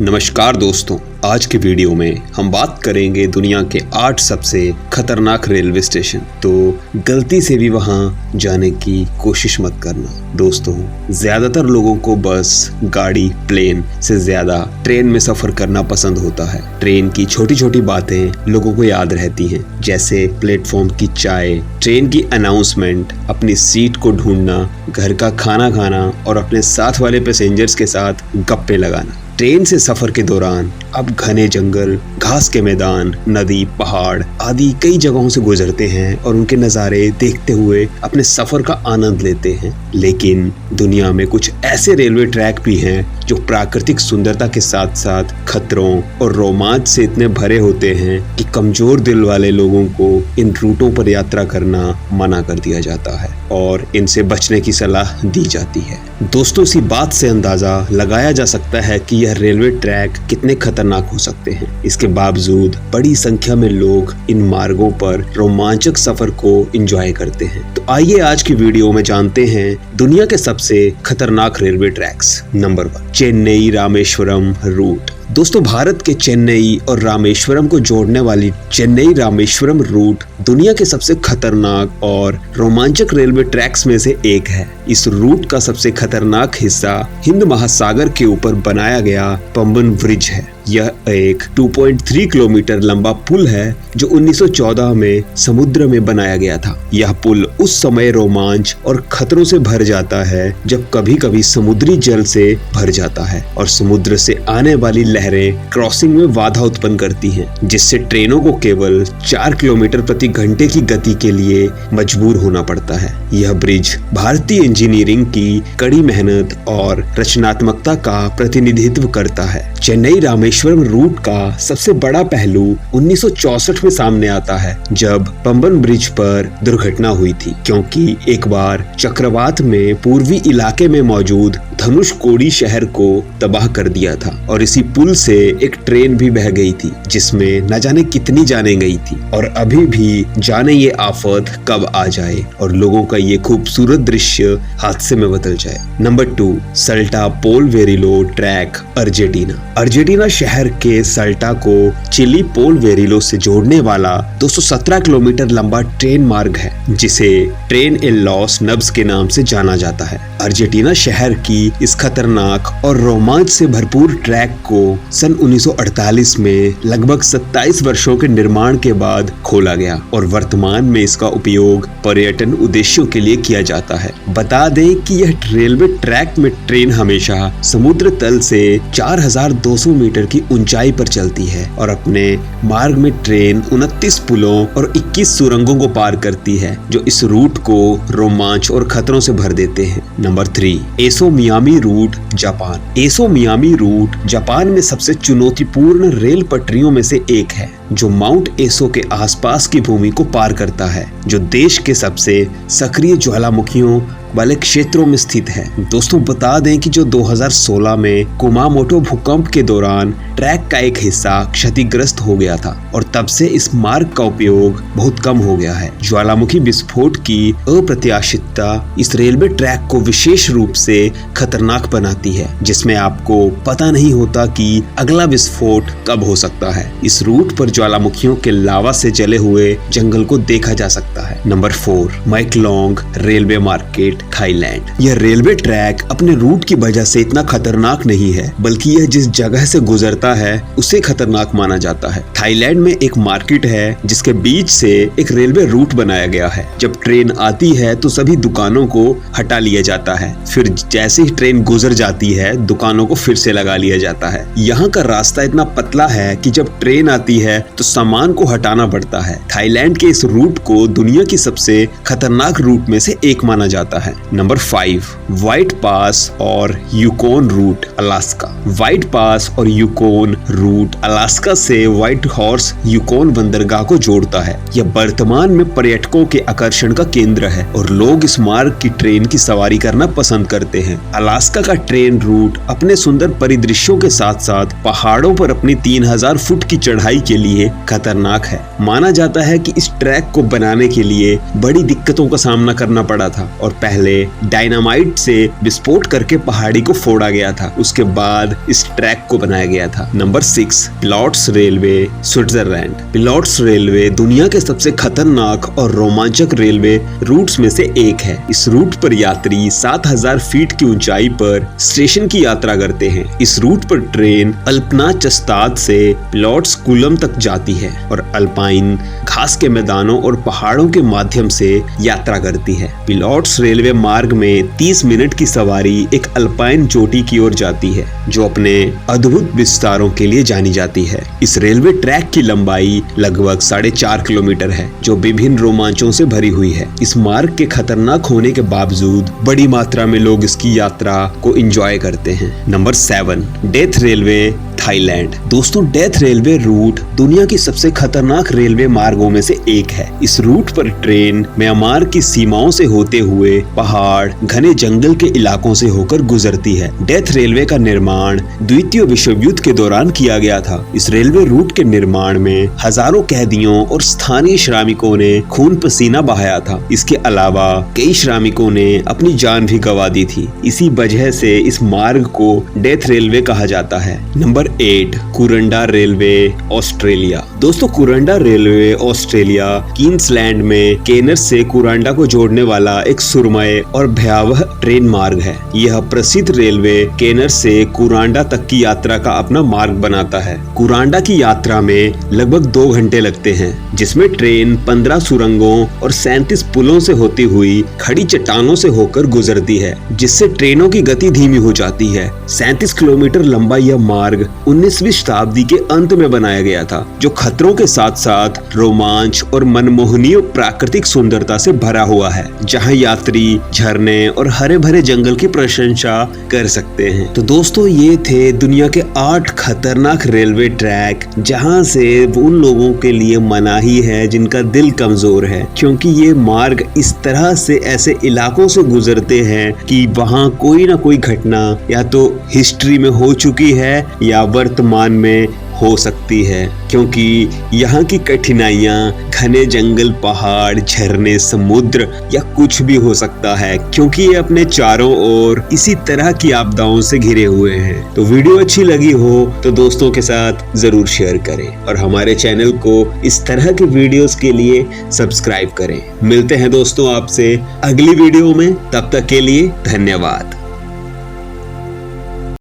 नमस्कार दोस्तों, आज के वीडियो में हम बात करेंगे दुनिया के 8 सबसे खतरनाक रेलवे स्टेशन। तो गलती से भी वहां जाने की कोशिश मत करना। दोस्तों, ज्यादातर लोगों को बस, गाड़ी, प्लेन से ज्यादा ट्रेन में सफर करना पसंद होता है। ट्रेन की छोटी छोटी बातें लोगों को याद रहती हैं, जैसे प्लेटफॉर्म की चाय, ट्रेन की अनाउंसमेंट, अपनी सीट को ढूंढना, घर का खाना खाना और अपने साथ वाले पैसेंजर्स के साथ गप्पे लगाना। ट्रेन से सफर के दौरान आप घने जंगल, घास के मैदान, नदी, पहाड़ आदि कई जगहों से गुजरते हैं और उनके नज़ारे देखते हुए अपने सफर का आनंद लेते हैं। लेकिन दुनिया में कुछ ऐसे रेलवे ट्रैक भी हैं जो प्राकृतिक सुंदरता के साथ साथ खतरों और रोमांच से इतने भरे होते हैं कि कमजोर दिल वाले लोगों को इन रूटों पर यात्रा करना मना कर दिया जाता है और इनसे बचने की सलाह दी जाती है। दोस्तों, इसी बात से अंदाजा लगाया जा सकता है कि यह रेलवे ट्रैक कितने खतरनाक हो सकते हैं। इसके बावजूद बड़ी संख्या में लोग इन मार्गों पर रोमांचक सफर को एंजॉय करते हैं। तो आइए आज की वीडियो में जानते हैं दुनिया के सबसे खतरनाक railway tracks. Number 1, Chennai Rameswaram route. दोस्तों, भारत के चेन्नई और रामेश्वरम को जोड़ने वाली चेन्नई रामेश्वरम रूट दुनिया के सबसे खतरनाक और रोमांचक रेलवे ट्रैक्स में से एक है। इस रूट का सबसे खतरनाक हिस्सा हिंद महासागर के ऊपर बनाया गया पंबन ब्रिज है। यह एक 2.3 किलोमीटर लंबा पुल है जो 1914 में समुद्र में बनाया गया था। यह पुल उस समय रोमांच और खतरों से भर जाता है जब कभी कभी समुद्री जल से भर जाता है और समुद्र से आने वाली लहरें क्रॉसिंग में बाधा उत्पन्न करती हैं, जिससे ट्रेनों को केवल 4 किलोमीटर प्रति घंटे की गति के लिए मजबूर होना पड़ता है। यह ब्रिज भारतीय इंजीनियरिंग की कड़ी मेहनत और रचनात्मकता का प्रतिनिधित्व करता है। चेन्नई रामेश्वरम रूट का सबसे बड़ा पहलू 1964 में सामने आता है, जब पंबन ब्रिज पर दुर्घटना हुई थी, क्योंकि एक बार चक्रवात में पूर्वी इलाके में मौजूद धनुषकोडी शहर को तबाह कर दिया था और इसी पुल से एक ट्रेन भी बह गई थी, जिसमें न जाने कितनी जानें गई थी और अभी भी जाने ये आफत कब आ जाए और लोगों का ये खूबसूरत दृश्य हादसे में बदल जाए। नंबर 2, सल्टा पोल वेरिलो ट्रैक, अर्जेंटीना। अर्जेंटीना शहर के सल्टा को चिली पोल वेरिलो से जोड़ने वाला 217 किलोमीटर लंबा ट्रेन मार्ग है, जिसे ट्रेन ए लॉस नब्स के नाम से जाना जाता है। अर्जेंटीना शहर की इस खतरनाक और रोमांच से भरपूर ट्रैक को सन 1948 में लगभग 27 वर्षों के निर्माण के बाद खोला गया और वर्तमान में इसका उपयोग पर्यटन उद्देश्यों के लिए किया जाता है। बता दें कि यह रेलवे ट्रैक में ट्रेन हमेशा समुद्र तल से 4200 मीटर की ऊंचाई पर चलती है और अपने मार्ग में ट्रेन 29 पुलों और 21 सुरंगों को पार करती है, जो इस रूट को रोमांच और खतरों से भर देते हैं। नंबर 3, एसो मियामी रूट, जापान। एसो मियामी रूट जापान में सबसे चुनौतीपूर्ण रेल पटरियों में से एक है, जो माउंट एसो के आसपास की भूमि को पार करता है, जो देश के सबसे सक्रिय ज्वालामुखियों वाले क्षेत्रों में स्थित है। दोस्तों, बता दें कि जो 2016 में कुमामोटो भूकंप के दौरान ट्रैक का एक हिस्सा क्षतिग्रस्त हो गया था और तब से इस मार्ग का उपयोग बहुत कम हो गया है। ज्वालामुखी विस्फोट की अप्रत्याशितता इस रेलवे ट्रैक को विशेष रूप से खतरनाक बनाती है, जिसमें आपको पता नहीं होता कि अगला विस्फोट कब हो सकता है। इस रूट पर ज्वालामुखियों के लावा से जले हुए जंगल को देखा जा सकता है। Number 4, Maeklong railway market, Thailand. यह रेलवे ट्रैक अपने रूट की वजह से इतना खतरनाक नहीं है, बल्कि यह जिस जगह से गुजरता है उसे खतरनाक माना जाता है। थाईलैंड में एक मार्केट है जिसके बीच से एक रेलवे रूट बनाया गया है। जब ट्रेन आती है तो सभी दुकानों को हटा लिया जाता है, फिर जैसे ही ट्रेन गुजर जाती है दुकानों को फिर से लगा लिया जाता है। यहाँ का रास्ता इतना पतला है कि जब ट्रेन आती है तो सामान को हटाना पड़ता है। थाईलैंड के इस रूट को दुनिया की सबसे खतरनाक रूट में से एक माना जाता है। नंबर 5, व्हाइट पास और यूकोन रूट, अलास्का। व्हाइट पास और यूकोन यूकोन रूट अलास्का से व्हाइट हॉर्स यूकोन बंदरगाह को जोड़ता है। यह वर्तमान में पर्यटकों के आकर्षण का केंद्र है और लोग इस मार्ग की ट्रेन की सवारी करना पसंद करते हैं। अलास्का का ट्रेन रूट अपने सुंदर परिदृश्यों के साथ साथ पहाड़ों पर अपनी 3000 फुट की चढ़ाई के लिए खतरनाक है। माना जाता है कि इस ट्रैक को बनाने के लिए बड़ी दिक्कतों का सामना करना पड़ा था और पहले डायनामाइट से विस्फोट करके पहाड़ी को फोड़ा गया था, उसके बाद इस ट्रैक को बनाया गया था। Number 6, Pilatus railway Switzerland. Pilatus railway दुनिया के सबसे खतरनाक और रोमांचक रेलवे रूट्स में से एक है। इस रूट पर यात्री 7000 फीट की ऊंचाई पर स्टेशन की यात्रा करते हैं। इस रूट पर ट्रेन अल्पनाचस्ताद से पिलॉट्स कुलम तक जाती है और अल्पाइन घास के मैदानों और पहाड़ों के माध्यम से यात्रा करती है। पिलॉट्स रेलवे मार्ग में 30 मिनट की सवारी एक अल्पाइन चोटी की ओर जाती है जो अपने अद्भुत विस्तारों के लिए जानी जाती है। इस रेलवे ट्रैक की लंबाई लगभग 4.5 किलोमीटर है जो विभिन्न रोमांचों से भरी हुई है। इस मार्ग के खतरनाक होने के बावजूद बड़ी मात्रा में लोग इसकी यात्रा को एंजॉय करते हैं। Number 7, death railway Thailand. दोस्तों, डेथ रेलवे रूट दुनिया की सबसे खतरनाक रेलवे मार्गों में से एक है। इस रूट पर ट्रेन म्यांमार की सीमाओं से होते हुए पहाड़, घने जंगल के इलाकों से होकर गुजरती है। डेथ रेलवे का निर्माण द्वितीय विश्व युद्ध के दौरान किया गया था। इस रेलवे रूट के निर्माण में हजारों कैदियों और स्थानीय श्रमिकों ने खून पसीना बहाया था। इसके अलावा कई श्रमिकों ने अपनी जान भी गंवा दी थी। इसी वजह से इस मार्ग को डेथ रेलवे कहा जाता है। Number 8, Kuranda railway Australia. दोस्तों, कुरंडा रेलवे ऑस्ट्रेलिया क्वींसलैंड में केनर से कुरांडा को जोड़ने वाला एक सुरमय और भयावह ट्रेन मार्ग है। यह प्रसिद्ध रेलवे केनर से कुरांडा तक की यात्रा का अपना मार्ग बनाता है। कुरांडा की यात्रा में लगभग 2 घंटे लगते हैं, जिसमें ट्रेन 15 सुरंगों और 37 पुलों से होती हुई खड़ी चट्टानों से होकर गुजरती है, जिससे ट्रेनों की गति धीमी हो जाती है। 37 किलोमीटर लंबा यह मार्ग 19वीं शताब्दी के अंत में बनाया गया था, जो खतरों के साथ साथ रोमांच और मनमोहनीय प्राकृतिक सुंदरता से भरा हुआ है, जहां यात्री झरने और हरे भरे जंगल की प्रशंसा कर सकते हैं। तो दोस्तों, ये थे दुनिया के 8 खतरनाक रेलवे ट्रैक, जहां से उन लोगों के लिए मनाही है जिनका दिल कमजोर है, क्योंकि ये मार्ग इस तरह से ऐसे इलाकों से गुजरते हैं कि वहां कोई ना कोई घटना या तो हिस्ट्री में हो चुकी है या वर्तमान में हो सकती है, क्योंकि यहाँ की कठिनाइयाँ घने जंगल, पहाड़, झरने, समुद्र या कुछ भी हो सकता है, क्योंकि ये अपने चारों ओर इसी तरह की आपदाओं से घिरे हुए हैं। तो वीडियो अच्छी लगी हो तो दोस्तों के साथ जरूर शेयर करें और हमारे चैनल को इस तरह के वीडियोस के लिए सब्सक्राइब करें। मिलते हैं दोस्तों आपसे अगली वीडियो में, तब तक के लिए धन्यवाद।